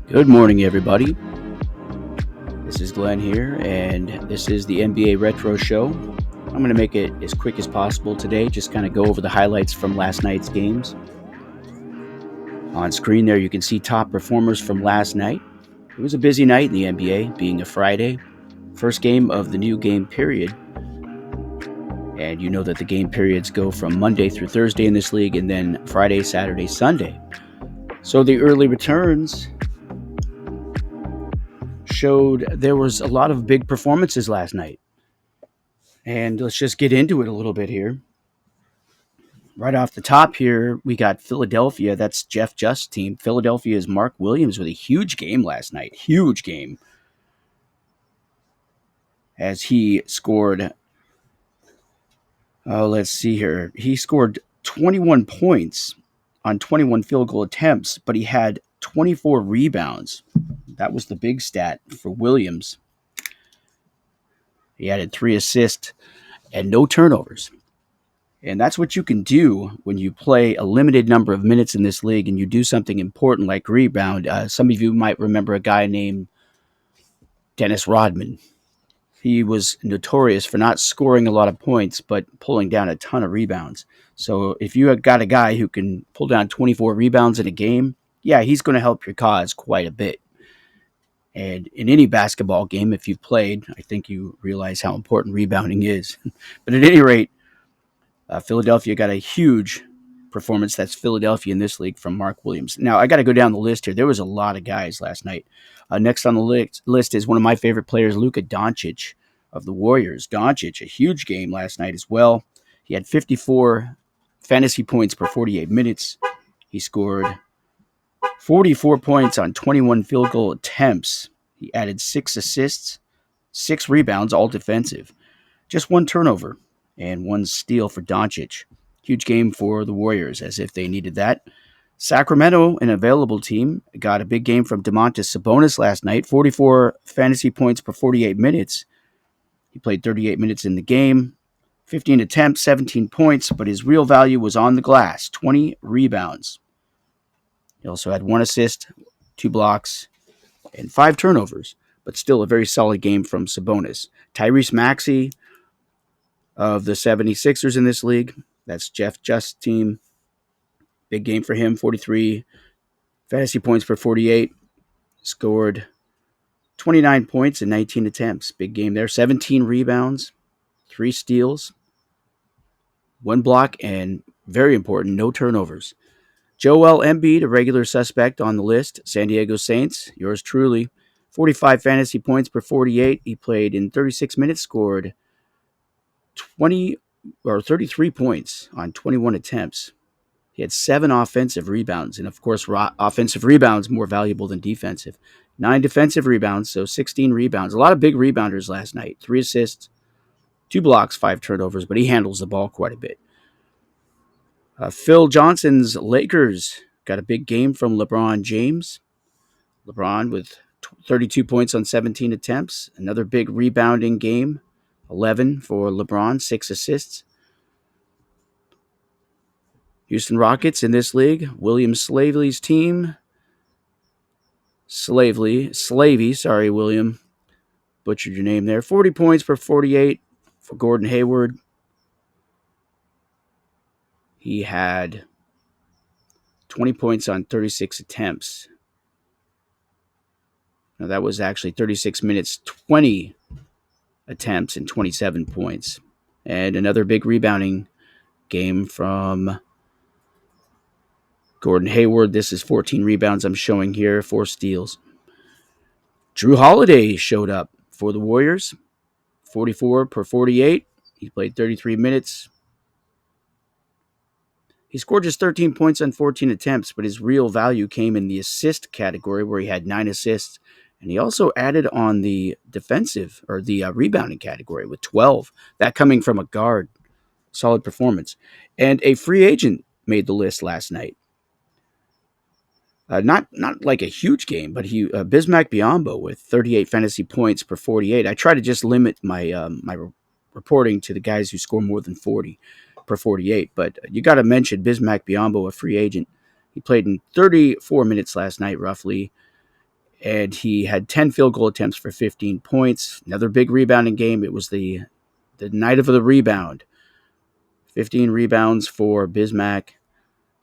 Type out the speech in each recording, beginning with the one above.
Good morning, everybody. This is Glenn here, and this is the NBA Retro Show. I'm going to make it as quick as possible today, just kind of go over the highlights from last night's games. On screen there, you can see top performers from last night. It was a busy night in the NBA, being a Friday, first game of the new game period. And you know that the game periods go from Monday through Thursday in this league, and then Friday, Saturday, Sunday. So the early returns showed there was a lot of big performances last night. And let's just get into it a little bit here. Right off the top here, we got Philadelphia. That's Jeff Just's team. Philadelphia's Mark Williams with a huge game last night. Huge game. As he scored, let's see here. He scored 21 points on 21 field goal attempts, but he had 24 rebounds. That was the big stat for Williams. He added 3 assists and no turnovers. And that's what you can do when you play a limited number of minutes in this league and you do something important like rebound. Some of you might remember a guy named Dennis Rodman. He was notorious for not scoring a lot of points, but pulling down a ton of rebounds. So if you have got a guy who can pull down 24 rebounds in a game, yeah, he's going to help your cause quite a bit. And in any basketball game, if you've played, I think you realize how important rebounding is. But at any rate, Philadelphia got a huge performance. That's Philadelphia in this league from Mark Williams. Now, I got to go down the list here. There was a lot of guys last night. Next on the list is one of my favorite players, Luka Doncic of the Warriors. Doncic, a huge game last night as well. He had 54 fantasy points per 48 minutes. He scored 44 points on 21 field goal attempts. He added 6 assists, 6 rebounds, all defensive. Just 1 turnover and 1 steal for Doncic. Huge game for the Warriors, as if they needed that. Sacramento, an available team, got a big game from Domantas Sabonis last night. 44 fantasy points per 48 minutes. He played 38 minutes in the game. 15 attempts, 17 points, but his real value was on the glass. 20 rebounds. He also had 1 assist, 2 blocks, and 5 turnovers, but still a very solid game from Sabonis. Tyrese Maxey of the 76ers in this league. That's Jeff Just's team. Big game for him, 43 fantasy points per 48. Scored 29 points in 19 attempts. Big game there. 17 rebounds, 3 steals, 1 block, and very important, no turnovers. Joel Embiid, a regular suspect on the list. San Diego Saints, yours truly. 45 fantasy points per 48. He played in 36 minutes, scored 33 points on 21 attempts. He had 7 offensive rebounds, and of course, offensive rebounds more valuable than defensive. 9 defensive rebounds, so 16 rebounds. A lot of big rebounders last night. 3 assists, 2 blocks, 5 turnovers, but he handles the ball quite a bit. Phil Johnson's Lakers got a big game from LeBron James. LeBron with 32 points on 17 attempts. Another big rebounding game. 11 for LeBron, 6 assists. Houston Rockets in this league, William Slavely's team. Slavey, sorry, William. Butchered your name there. 40 points per 48 for Gordon Hayward. He had 20 points on 36 attempts. Now, that was actually 36 minutes, 20 attempts, and 27 points. And another big rebounding game from Gordon Hayward. This is 14 rebounds I'm showing here, 4 steals. Drew Holiday showed up for the Warriors. 44 per 48. He played 33 minutes. He scored just 13 points on 14 attempts, but his real value came in the assist category where he had 9 assists. And he also added on the defensive or the rebounding category with 12. That coming from a guard. Solid performance. And a free agent made the list last night. Not like a huge game, but he Bismack Biyombo with 38 fantasy points per 48. I try to just limit my reporting to the guys who score more than 40 per 48. But you got to mention Bismack Biyombo, a free agent. He played in 34 minutes last night, roughly, and he had 10 field goal attempts for 15 points. Another big rebounding game. It was the night of the rebound. 15 rebounds for Bismack,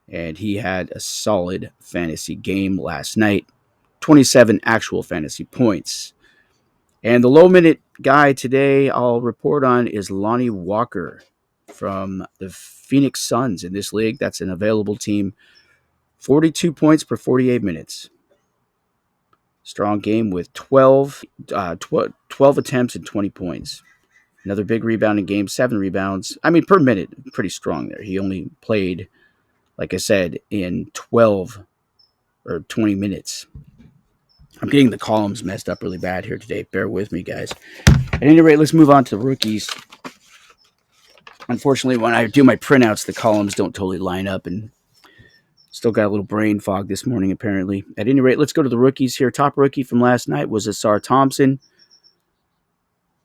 and he had a solid fantasy game last night. 27 actual fantasy points. And the low minute guy today I'll report on is Lonnie Walker from the Phoenix Suns in this league. That's an available team. 42 points per 48 minutes. Strong game with 12 attempts and 20 points. Another big rebounding game, 7 rebounds. I mean, per minute, pretty strong there. He only played, like I said, in 12 or 20 minutes. I'm getting the columns messed up really bad here today. Bear with me, guys. At any rate, let's move on to the rookies. Unfortunately, when I do my printouts, the columns don't totally line up, and still got a little brain fog this morning, apparently. At any rate, let's go to the rookies here. Top rookie from last night was Asar Thompson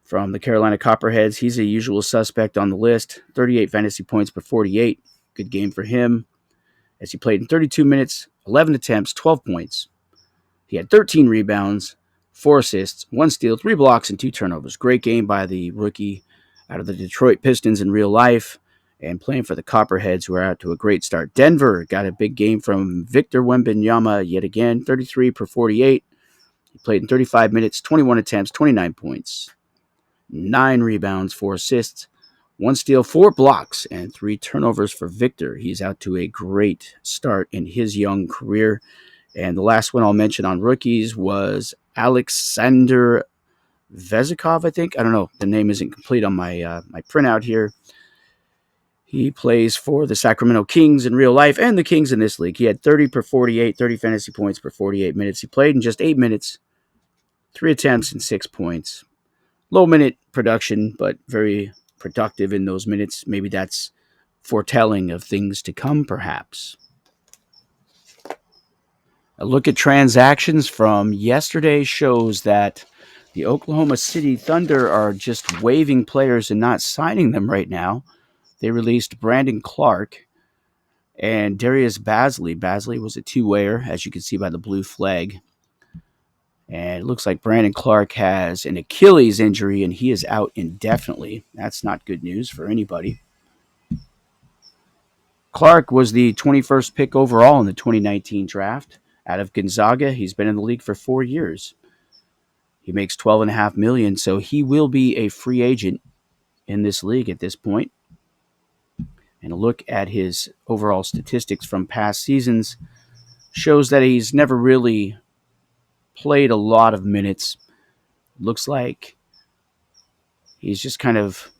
from the Carolina Copperheads. He's a usual suspect on the list. 38 fantasy points per 48. Good game for him, as he played in 32 minutes, 11 attempts, 12 points. He had 13 rebounds, 4 assists, 1 steal, 3 blocks, and 2 turnovers. Great game by the rookie out of the Detroit Pistons in real life, and playing for the Copperheads, who are out to a great start. Denver got a big game from Victor Wembanyama yet again, 33 per 48. He played in 35 minutes, 21 attempts, 29 points, 9 rebounds, 4 assists, 1 steal, 4 blocks, and 3 turnovers for Victor. He's out to a great start in his young career. And the last one I'll mention on rookies was Alexander Vezikov, I think. I don't know. The name isn't complete on my my printout here. He plays for the Sacramento Kings in real life and the Kings in this league. He had 30 per 48, 30 fantasy points per 48 minutes. He played in just 8 minutes, 3 attempts, and 6 points. Low minute production, but very productive in those minutes. Maybe that's foretelling of things to come, perhaps. A look at transactions from yesterday shows that the Oklahoma City Thunder are just waiving players and not signing them right now. They released Brandon Clark and Darius Bazley. Bazley was a two-wayer, as you can see by the blue flag. And it looks like Brandon Clark has an Achilles injury, and he is out indefinitely. That's not good news for anybody. Clark was the 21st pick overall in the 2019 draft. Out of Gonzaga, he's been in the league for 4 years. He makes $12.5 million, so he will be a free agent in this league at this point. And a look at his overall statistics from past seasons shows that he's never really played a lot of minutes. Looks like he's just kind of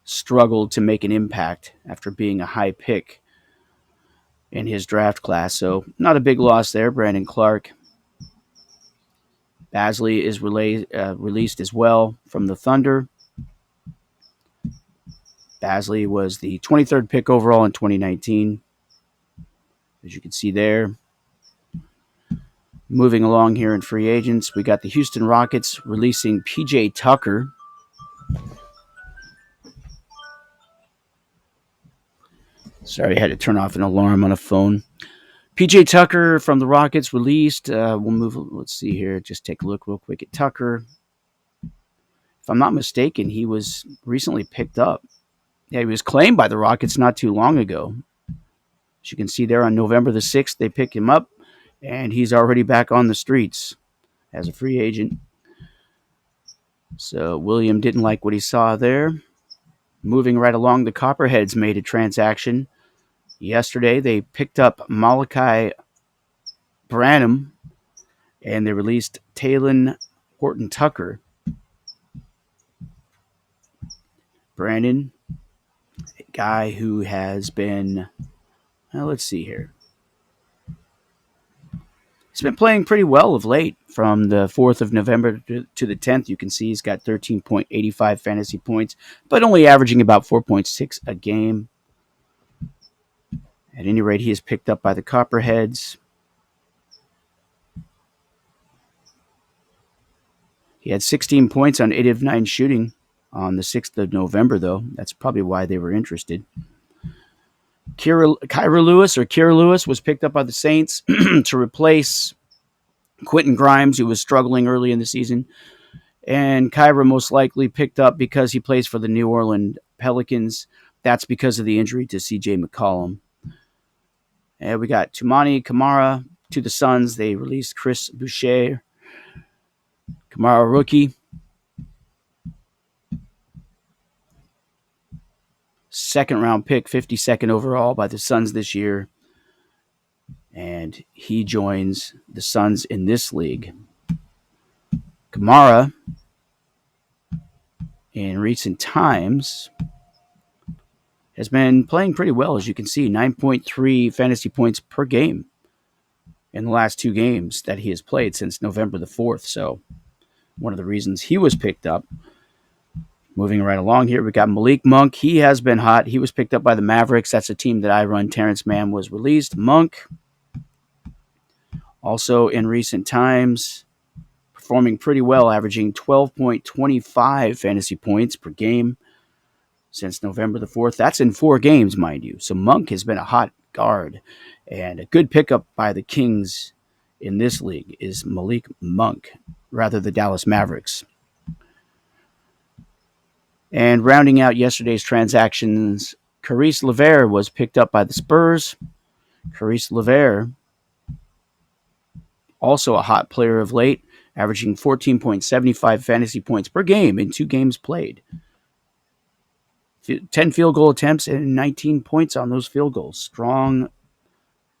struggled to make an impact after being a high pick in his draft class. So not a big loss there, Brandon Clark. Bazley is released as well from the Thunder. Bazley was the 23rd pick overall in 2019, as you can see there. Moving along here in free agents, we got the Houston Rockets releasing P.J. Tucker. Sorry, I had to turn off an alarm on a phone. P.J. Tucker from the Rockets released. We'll move. Let's see here. Just take a look real quick at Tucker. If I'm not mistaken, he was recently picked up. Yeah, he was claimed by the Rockets not too long ago. As you can see there, on November the 6th, they picked him up, and he's already back on the streets as a free agent. So William didn't like what he saw there. Moving right along, the Copperheads made a transaction. Yesterday, they picked up Malachi Branham, and they released Talon Horton Tucker. Brandon, a guy who has been, let's see here. He's been playing pretty well of late. From the 4th of November to the 10th, you can see he's got 13.85 fantasy points, but only averaging about 4.6 a game. At any rate, he is picked up by the Copperheads. He had 16 points on 8 of 9 shooting on the 6th of November, though. That's probably why they were interested. Kira Lewis was picked up by the Saints to replace Quentin Grimes, who was struggling early in the season, and Kyra most likely picked up because he plays for the New Orleans Pelicans. That's because of the injury to CJ McCollum. And we got Tumani Kamara to the Suns. They released Chris Boucher. Kamara rookie. Second round pick, 52nd overall by the Suns this year. And he joins the Suns in this league. Kamara, in recent times, has been playing pretty well, as you can see, 9.3 fantasy points per game in the last 2 games that he has played since November the 4th. So one of the reasons he was picked up. Moving right along here, we got Malik Monk. He has been hot. He was picked up by the Mavericks. That's a team that I run. Terrence Mann was released. Monk, also in recent times, performing pretty well, averaging 12.25 fantasy points per game since November the 4th. That's in 4 games, mind you. So Monk has been a hot guard. And a good pickup by the Kings in this league is Malik Monk, rather the Dallas Mavericks. And rounding out yesterday's transactions, Caris LeVert was picked up by the Spurs. Caris LeVert, also a hot player of late, averaging 14.75 fantasy points per game in 2 games played. 10 field goal attempts and 19 points on those field goals. Strong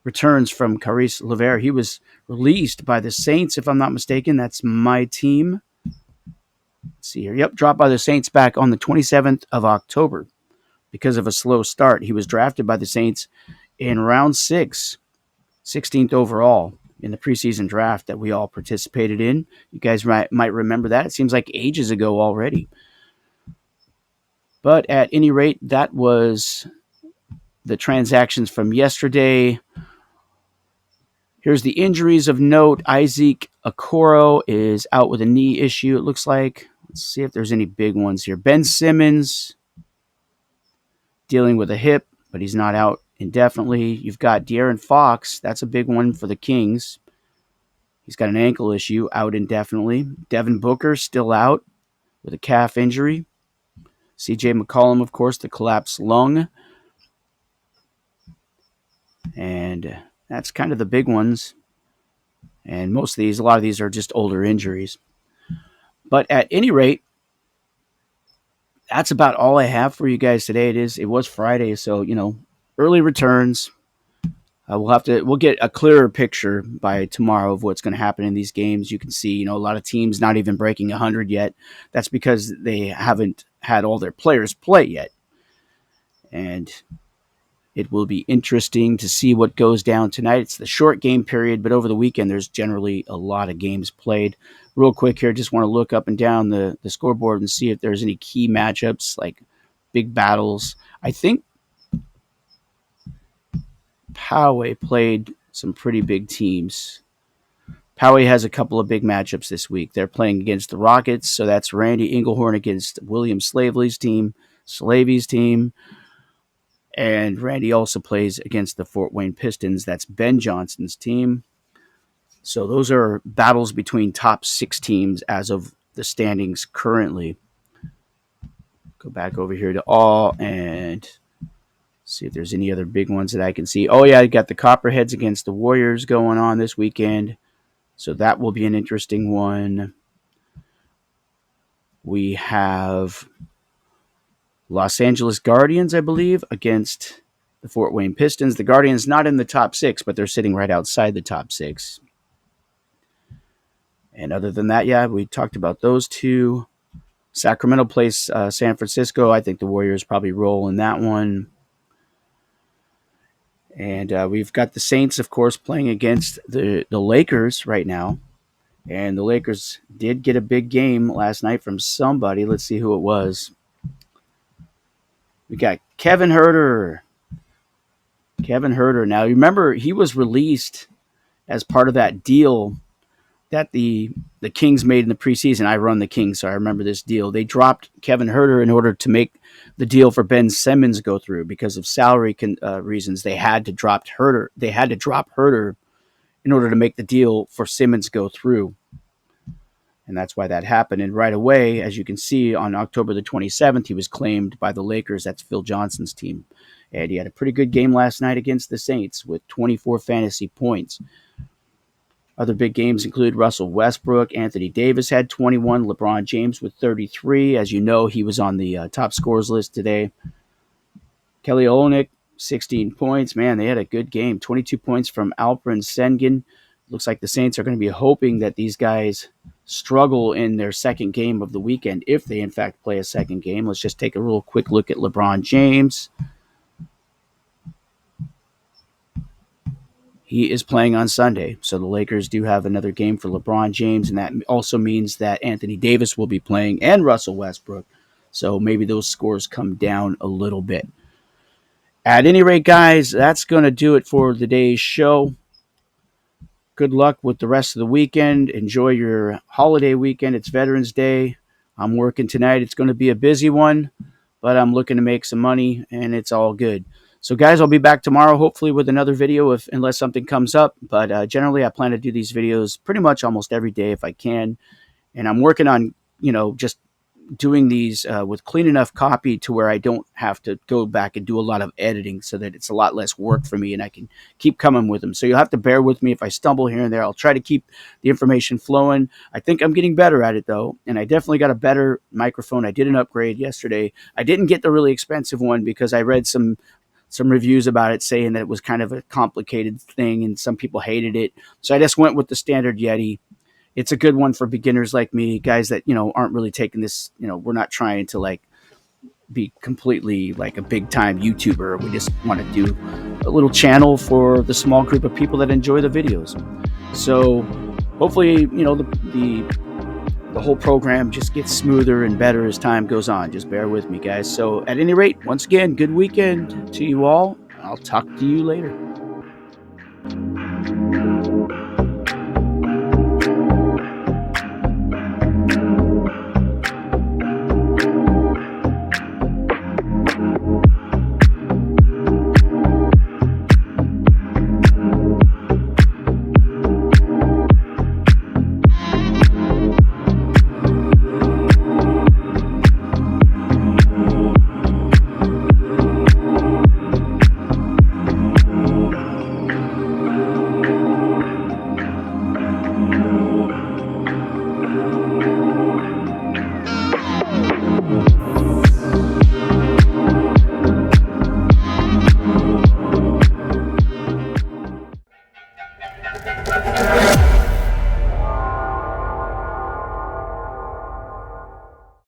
returns from Caris LeVert. He was released by the Saints, if I'm not mistaken. That's my team. Let's see here. Yep, dropped by the Saints back on the 27th of October because of a slow start. He was drafted by the Saints in round 6, 16th overall in the preseason draft that we all participated in. You guys might remember that. It seems like ages ago already. But at any rate, that was the transactions from yesterday. Here's the injuries of note. Isaac Okoro is out with a knee issue, it looks like. Let's see if there's any big ones here. Ben Simmons dealing with a hip, but he's not out indefinitely. You've got De'Aaron Fox. That's a big one for the Kings. He's got an ankle issue, out indefinitely. Devin Booker still out with a calf injury. CJ McCollum, of course, the collapsed lung. And that's kind of the big ones. And a lot of these are just older injuries. But at any rate, that's about all I have for you guys today. It was Friday, so early returns. We'll get a clearer picture by tomorrow of what's going to happen in these games. You can see, a lot of teams not even breaking 100 yet. That's because they haven't had all their players play yet. And it will be interesting to see what goes down tonight. It's the short game period, but over the weekend, there's generally a lot of games played. Real quick here, just want to look up and down the scoreboard and see if there's any key matchups, like big battles. I think Poway played some pretty big teams. Poway has a couple of big matchups this week. They're playing against the Rockets, so that's Randy Englehorn against William Slavely's team, and Randy also plays against the Fort Wayne Pistons. That's Ben Johnson's team. So those are battles between top 6 teams as of the standings currently. Go back over here to all and see if there's any other big ones that I can see. Oh, yeah, I got the Copperheads against the Warriors going on this weekend. So that will be an interesting one. We have Los Angeles Guardians, I believe, against the Fort Wayne Pistons. The Guardians not in the top 6, but they're sitting right outside the top 6. And other than that, yeah, we talked about those two. Sacramento plays San Francisco. I think the Warriors probably roll in that one. And we've got the Saints, of course, playing against the Lakers right now. And the Lakers did get a big game last night from somebody. Let's see who it was. We got Kevin Huerter. Now, you remember he was released as part of that deal that the Kings made in the preseason. I run the Kings, so I remember this deal. They dropped Kevin Huerter in order to make the deal for Ben Simmons go through because of salary reasons. They had to drop Huerter. in order to make the deal for Simmons go through. And that's why that happened. And right away, as you can see, on October the 27th, he was claimed by the Lakers. That's Phil Johnson's team. And he had a pretty good game last night against the Saints with 24 fantasy points. Other big games include Russell Westbrook. Anthony Davis had 21. LeBron James with 33. As you know, he was on the top scorers list today. Kelly Olynyk, 16 points. Man, they had a good game. 22 points from Alperen Sengun. Looks like the Saints are going to be hoping that these guys struggle in their second game of the weekend, if they in fact play a second game. Let's just take a real quick look at LeBron James. He is playing on Sunday, so the Lakers do have another game for LeBron James, and that also means that Anthony Davis will be playing and Russell Westbrook, so maybe those scores come down a little bit. At any rate, guys, that's going to do it for today's show. Good luck with the rest of the weekend. Enjoy your holiday weekend. It's Veterans Day. I'm working tonight. It's going to be a busy one, but I'm looking to make some money, and it's all good. So, guys, I'll be back tomorrow, hopefully with another video, unless something comes up. But generally, I plan to do these videos pretty much almost every day if I can. And I'm working on, just doing these with clean enough copy to where I don't have to go back and do a lot of editing, so that it's a lot less work for me and I can keep coming with them. So you'll have to bear with me if I stumble here and there. I'll try to keep the information flowing. I think I'm getting better at it, though, and I definitely got a better microphone. I did an upgrade yesterday. I didn't get the really expensive one because I read some reviews about it saying that it was kind of a complicated thing and some people hated it. So I just went with the standard Yeti. It's a good one for beginners like me, guys that, aren't really taking this, we're not trying to be completely like a big time YouTuber. We just want to do a little channel for the small group of people that enjoy the videos. So hopefully, the whole program just gets smoother and better as time goes on. Just bear with me, guys. So at any rate, once again, good weekend to you all. I'll talk to you later.